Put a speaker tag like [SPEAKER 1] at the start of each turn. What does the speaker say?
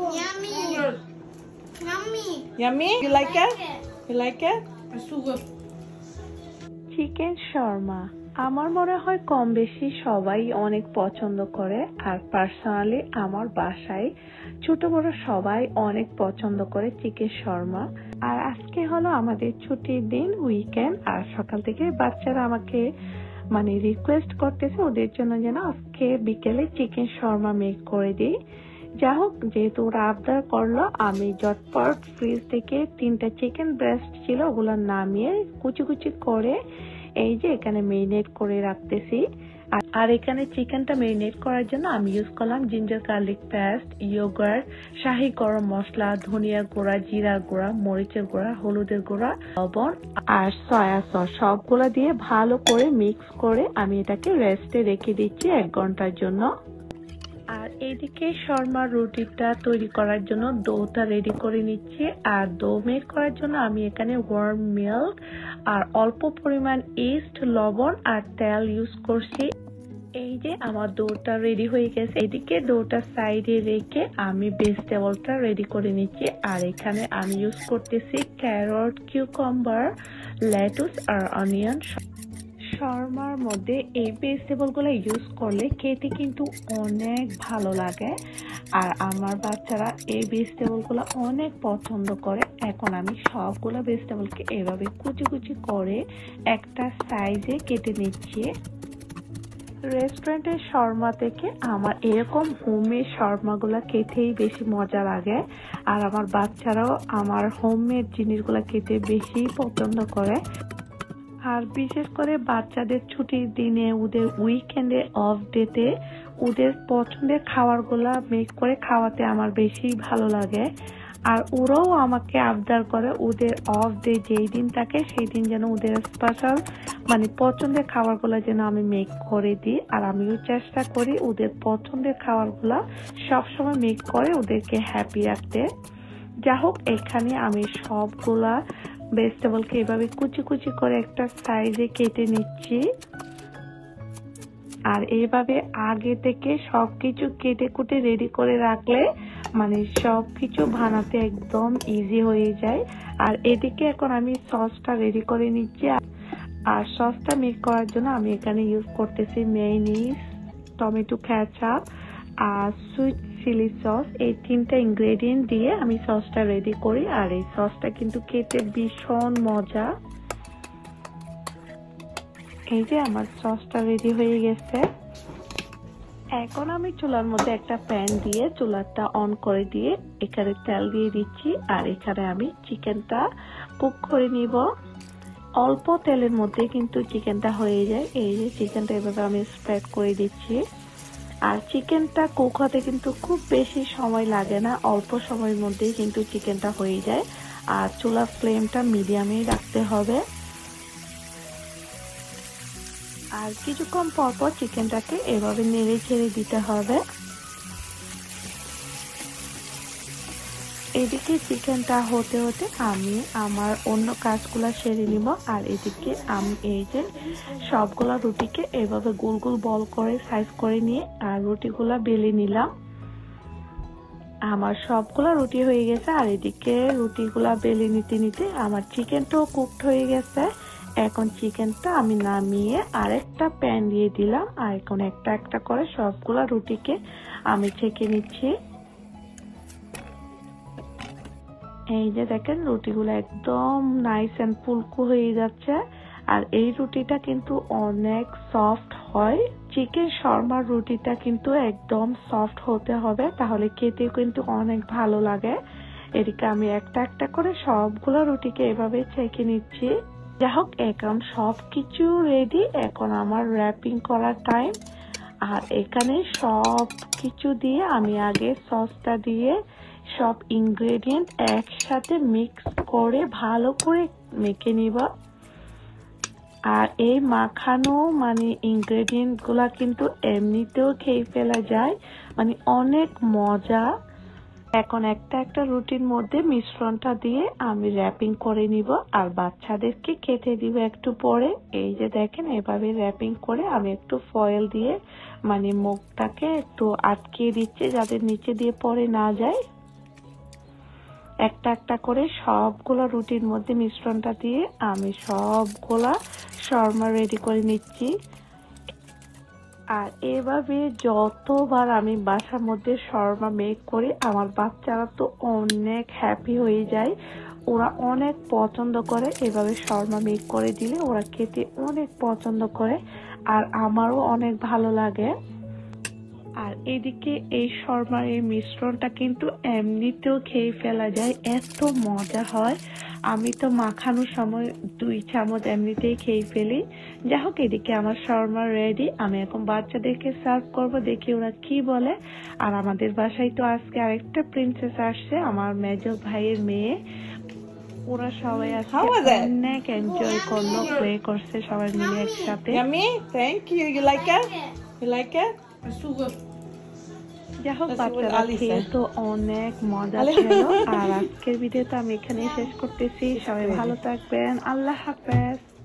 [SPEAKER 1] Yummy. Yummy.
[SPEAKER 2] Yummy? You like it? You like it?
[SPEAKER 1] It's so good.
[SPEAKER 3] Chicken Sharma আমার মনে হয় কম বেশি সবাই অনেক পছন্দ করে। আর পার্সোনালি আমার বাসায় ছোট বড় সবাই অনেক পছন্দ করে চিকেন শর্মা। আর আজকে হলো আমাদের ছুটির দিন, উইকেন্ড। আর সকাল থেকে বাচ্চারা আমাকে রিকোয়েস্ট করতেছে ওদের জন্য যেন আজকে বিকেলে চিকেন শর্মা মেক করে দিই। যা হোক, যেহেতু ওরা আবদার করলো, আমি ঝটপট ফ্রিজ থেকে 3টা চিকেন ব্রেস্ট ছিল ওগুলো নামিয়ে কুচি কুচি করে এই যে এখানে মেরিনেট করে রাখতেছি। আর এখানে চিকেনটা মেরিনেট করার জন্য আমি ইউজ করলাম জিঞ্জার গার্লিক পেস্ট, ইয়োগার্ট, শাহি গরম মশলা, ধনিয়া গুঁড়া, জিরার গুঁড়া, মরিচের গুঁড়া, হলুদের গুঁড়া, লবণ আর সয়া সস সবগুলা দিয়ে ভালো করে মিক্স করে আমি এটাকে রেস্টে রেখে দিচ্ছি 1 ঘন্টার জন্য। আর এইদিকে শর্মার রুটিটা তৈরি করার জন্য ডোটা রেডি করে নিচ্ছি। আর ডো মেক করার জন্য আমি এখানে ওয়ার্ম মিল্ক আর অল্প পরিমাণ ইস্ট, লবণ আর তেল ইউজ করছি। এই যে আমার ডোটা রেডি হয়ে গেছে। এদিকে ডোটা সাইডে রেখে আমি ভেজিটেবলটা রেডি করে নিচ্ছি। আর এখানে আমি ইউজ করতেছি ক্যারট, কিউকাম্বার, লেটুস আর অনিয়ন। শর্মার মধ্যে এই ভেজিটেবল গুলো ইউজ করলে খেতে কিন্তু অনেক ভালো লাগে। আর আমার বাচ্চারা এই ভেজিটেবল গুলো অনেক পছন্দ করে। এখন আমি সবগুলো ভেজিটেবলকে এভাবে কুচি কুচি করে একটা সাইজে কেটে নিচ্ছি। রেস্টুরেন্টের শর্মা থেকে আমার এরকম হোমমেড শর্মাগুলো খেতেই বেশি মজা লাগে। আর আমার বাচ্চারাও আমার হোমমেড জিনিসগুলো খেতে বেশি পছন্দ করে। আর বিশেষ করে বাচ্চাদের ছুটির দিনে, ওদের উইকেন্ডে, অফ ডেতে ওদের পছন্দের খাবারগুলা মেক করে খাওয়াতে আমার বেশি ভালো লাগে। আর ওরাও আমাকে আবদার করে ওদের অফ ডে যেই দিন থাকে সেই দিন যেন ওদের স্পেশাল পছন্দের খাবারগুলো যেন আমি মেক করে দিই। আর আমিও চেষ্টা করি ওদের পছন্দের খাবারগুলা সবসময় মেক করে ওদেরকে হ্যাপি রাখতে। যা হোক, এখানে আমি সবগুলা ভেজিটেবলকে এভাবে কুচি কুচি করে একটা সাইজে কেটে নিচ্ছি। আর এইভাবে আগে থেকে সবকিছু কেটে কুটে রেডি করে রাখলে সবকিছু বানাতে একদম ইজি হয়ে যায়। আর এদিকে এখন আমি সসটা রেডি করে নিচ্ছি। আর সসটা মেক করার জন্য আমি এখানে ইউজ করতেছি মেয়োনিজ, টমেটো কেচাপ আর সুইট চিলি সস। এই 3টা ইনগ্রেডিয়েন্ট দিয়ে আমি সসটা রেডি করি। আর এই সসটা কিন্তু খেতে ভীষণ মজা। এই যে আমার সসটা রেডি হয়ে গেছে। এখন আমি চুলার মধ্যে একটা প্যান দিয়ে চুলাটা অন করে দিয়ে এখানে তেল দিয়ে দিচ্ছি। আর এখানে আমি চিকেনটা কুক করে নিব। অল্প তেলের মধ্যে কিন্তু চিকেনটা হয়ে যায়। এই যে চিকেনটা এভাবে আমি স্প্রেড করে দিচ্ছি। আর চিকেনটা কুক হতে কিন্তু খুব বেশি সময় লাগে না, অল্প সময়ের মধ্যেই কিন্তু চিকেনটা হয়ে যায়। আর চুলার ফ্লেমটা মিডিয়ামেই রাখতে হবে। আর কিছুক্ষণ পর পর চিকেনটাকে এভাবে নেড়ে ছেড়ে দিতে হবে। এদিকে চিকেনটা হতে হতে আমি আমার অন্য কাজগুলো সেরে নিব। আর এদিকে আমি এই যে সবগুলা রুটিকে এভাবে গোল গোল বল করে সাইজ করে নিয়ে আর রুটিগুলা বেলে নিলাম। আমার সবগুলা রুটি হয়ে গেছে। আর এদিকে রুটিগুলা বেলে নিতে নিতে আমার চিকেনটাও কুকড হয়ে গেছে। এখন চিকেনটা আমি নামিয়ে আরেকটা প্যান দিয়ে দিলাম। আর এখন একটা একটা করে সবগুলা রুটিকে আমি ছেঁকে নিচ্ছি। এই যে দেখেন রুটিগুলো একদম নাইস এন্ড ফুলকো হয়ে যাচ্ছে। আর এই রুটিটা কিন্তু অনেক সফট হয়। চিকেন শর্মার রুটিটা কিন্তু একদম সফট হতে হবে, তাহলে খেতে কিন্তু অনেক ভালো লাগে। এদিকে আমি একটা একটা করে সবগুলো রুটিকে এভাবে ছেঁকে নিচ্ছি। যা হোক, এখন সবকিছু রেডি। এখন আমার র্যাপিং করার টাইম। আর এখানে সব কিছু দিয়ে আমি আগে সসটা দিয়ে সব ইনগ্রেডিয়েন্ট একসাথে মিক্স করে ভালো করে মেখে নিব। আর এই মাখানো ইনগ্রেডিয়েন্ট গুলা কিন্তু এমনিতেও খেয়ে ফেলা যায়, অনেক মজা। এখন একটা একটা রুটির মধ্যে মিশ্রণটা দিয়ে আমি র্যাপিং করে নিব আর বাচ্চাদেরকে খেতে দিব একটু পরে। এই যে দেখেন এভাবে র্যাপিং করে আমি একটু ফয়েল দিয়ে মুখটাকে একটু আটকে দিচ্ছি যাতে নিচে দিয়ে পড়ে না যায়। একটা একটা করে সবগুলা রুটির মধ্যে মিশ্রণটা দিয়ে আমি সবগুলা শর্মা রেডি করে নিচ্ছি। আর এভাবে যতবার আমি বাসার মধ্যে শর্মা মেক করি আমার বাচ্চারা তো অনেক হ্যাপি হয়ে যায়, ওরা অনেক পছন্দ করে। এভাবে শর্মা মেক করে দিলে ওরা খেতে অনেক পছন্দ করে আর আমারও অনেক ভালো লাগে। আর এদিকে এই শর্মার এই মিশ্রণটা কিন্তু এমনিতেও খেয়ে ফেলা যায়, এত মজা হয়। আমি তো মাখানোর সময় 2 চামচ এমনিতেই খেয়ে ফেলি। যাই হোক, এদিকে আমার শর্মা রেডি। আমি এখন বাচ্চাদেরকে সার্ভ করব, দেখি ওরা কি বলে। আর আমাদের বাসায় তো আজকে আরেকটা প্রিন্সেস আসছে, আমার মেজো ভাইয়ের মেয়ে। ওরা সবাই আজকে
[SPEAKER 2] How was it?
[SPEAKER 3] অনেক এনজয় করলো, প্লে করছে সবাই মিলে একসাথে।
[SPEAKER 2] Yummy? Thank you. You like it? You like it?
[SPEAKER 1] It's so good.
[SPEAKER 3] যাই হোক,
[SPEAKER 2] That's what
[SPEAKER 3] বাচ্চারা
[SPEAKER 2] Ali
[SPEAKER 3] খেয়ে
[SPEAKER 2] said.
[SPEAKER 3] তো অনেক মজা
[SPEAKER 2] Ali-
[SPEAKER 3] ছিল। আর আজকের ভিডিওটা আমি এখানেই শেষ করতেছি। সবাই ভালো থাকবেন, আল্লাহ হাফেজ।